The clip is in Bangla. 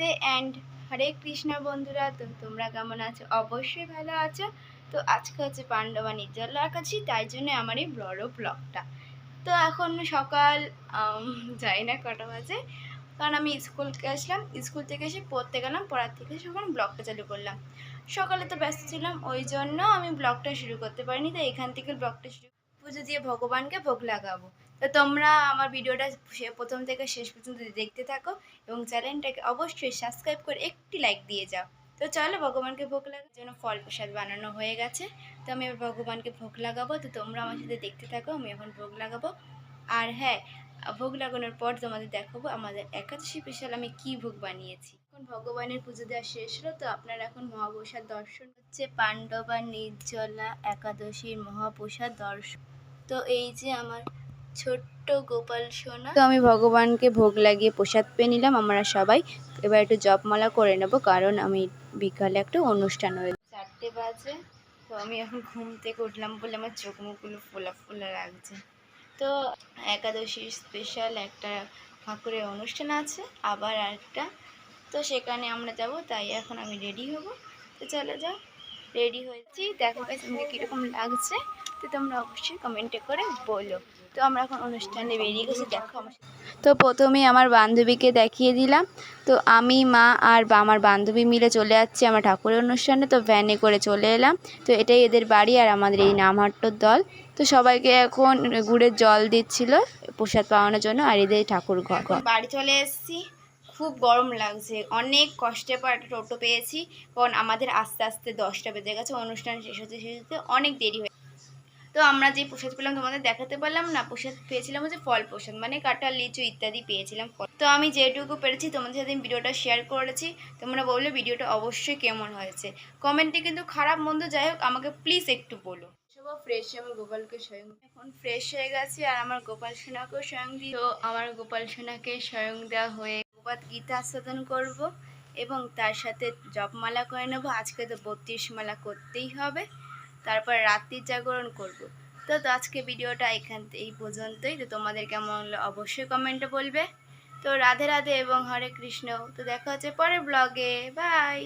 রাধে অ্যান্ড হরে কৃষ্ণ বন্ধুরা। তো তোমরা কেমন আছো? অবশ্যই ভালো আছো। তো আজকে হচ্ছে পাণ্ডবা নির্জলা একাদশী, তাই জন্য আমার এই বড় ব্লগটা। তো এখন সকাল যাই না কটা বাজে, কারণ আমি স্কুলকে আসলাম, স্কুল থেকে এসে পড়তে গেলাম, পড়ার থেকে যখন ব্লগটা চালু করলাম। সকালে তো ব্যস্ত ছিলাম, ওই জন্য আমি ব্লগটা শুরু করতে পারিনি। তো এখান থেকে ব্লগটা শুরু, পুজো দিয়ে ভগবানকে ভোগ লাগাবো। তো তোমরা আমার ভিডিওটা প্রথম থেকে শেষ পর্যন্ত দেখতে থাকো এবং চ্যানেলটাকে অবশ্যই সাবস্ক্রাইব করে একটি লাইক দিয়ে যাও। তো চলো ভগবানকে ভোগ লাগার জন্য ফল প্রসাদ বানানো হয়ে গেছে। তো আমি এবার ভগবানকে ভোগ লাগাবো। তো তোমরা আমার সাথে দেখতে থাকো, আমি এখন ভোগ লাগাবো। আর হ্যাঁ, ভোগ লাগানোর পর তোমাদের দেখাবো আমাদের একাদশী স্পেশাল আমি কি ভোগ বানিয়েছি। এখন ভগবানের পুজো দেওয়া শেষ হলো। তো আপনারা এখন মহাপ্রসাদ দর্শন হচ্ছে পাণ্ডবা নির্জলা একাদশীর মহাপ্রসাদ দর্শন। তো এই যে আমার ছোট্ট গোপাল সোনা। তো আমি ভগবানকে ভোগ লাগিয়ে প্রসাদ পেয়ে নিলাম আমরা সবাই। এবার একটু জপমালা করে নেব, কারণ আমি বিকালে একটা অনুষ্ঠান হয়ে 4টে বাজে। তো আমি এখন ঘুম থেকে উঠলাম বলে আমার চোখ মুখগুলো ফোলা ফোলা লাগছে। তো একাদশীর স্পেশাল একটা ঠাকুরের অনুষ্ঠান আছে, আবার একটা। তো সেখানে আমরা যাব, তাই এখন আমি রেডি হব। তো চলে যাও, রেডি হয়েছি। দেখো গাইস আমাকে কীরকম লাগছে, তো তোমরা অবশ্যই কমেন্টে করে বলো। তো আমরা এখন অনুষ্ঠানে বেরিয়ে গেছি, দেখো আমার। তো প্রথমেই আমার বান্ধবীকে দেখিয়ে দিলাম। তো আমি, মা আর আমার বান্ধবী মিলে চলে যাচ্ছি আমার ঠাকুরের অনুষ্ঠানে। তো ভ্যানে করে চলে এলাম। তো এটাই এদের বাড়ি আর আমাদের এই নামহাট্টর দল। তো সবাইকে এখন গুড়ের জল দিচ্ছিল প্রসাদ পাওয়ানোর জন্য, আর এদের ঠাকুর ঘর। বাড়ি চলে এসেছি, খুব গরম লাগছে। অনেক কষ্টে পর একটা টোটো পেয়েছি, কারণ আমাদের আস্তে আস্তে 10টা বেজে গেছে, অনুষ্ঠান শেষ হতে অনেক দেরি হয়ে। তো আমরা যে প্রসাদ পেলাম তোমাদের দেখাতে পারলাম না। প্রসাদ পেয়েছিলাম হচ্ছে ফল প্রসাদ, মানে কাঁঠাল, লিচু ইত্যাদি পেয়েছিলাম। তো আমি যেটুকু পেরেছি তোমাদের সাথে ভিডিওটা শেয়ার করেছি। তোমরা বললে ভিডিওটা অবশ্যই কেমন হয়েছে, কমেন্টে কিন্তু খারাপ মন্দ যাই হোক আমাকে প্লিজ একটু বলো। সব ফ্রেশ, আমার গোপালকে স্বয়ং এখন ফ্রেশ হয়ে গেছি, আর আমার গোপাল সোনাকেও স্বয়ং দিই। তো আমার গোপাল সোনাকে স্বয়ং দেওয়া হয়ে ভগবত গীতা আস্বাদন করব এবং তার সাথে জপমালা করে নেবো। আজকে তো 32 মালা করতেই হবে, তারপর রাত্রির জাগরণ করব। তো আজকে ভিডিওটা এই পর্যন্তই। তো তোমাদের কেমন হলো অবশ্যই কমেন্টে বলবে। তো রাধে রাধে এবং হরে কৃষ্ণ। তো দেখা হচ্ছে পরের ব্লগে, বাই।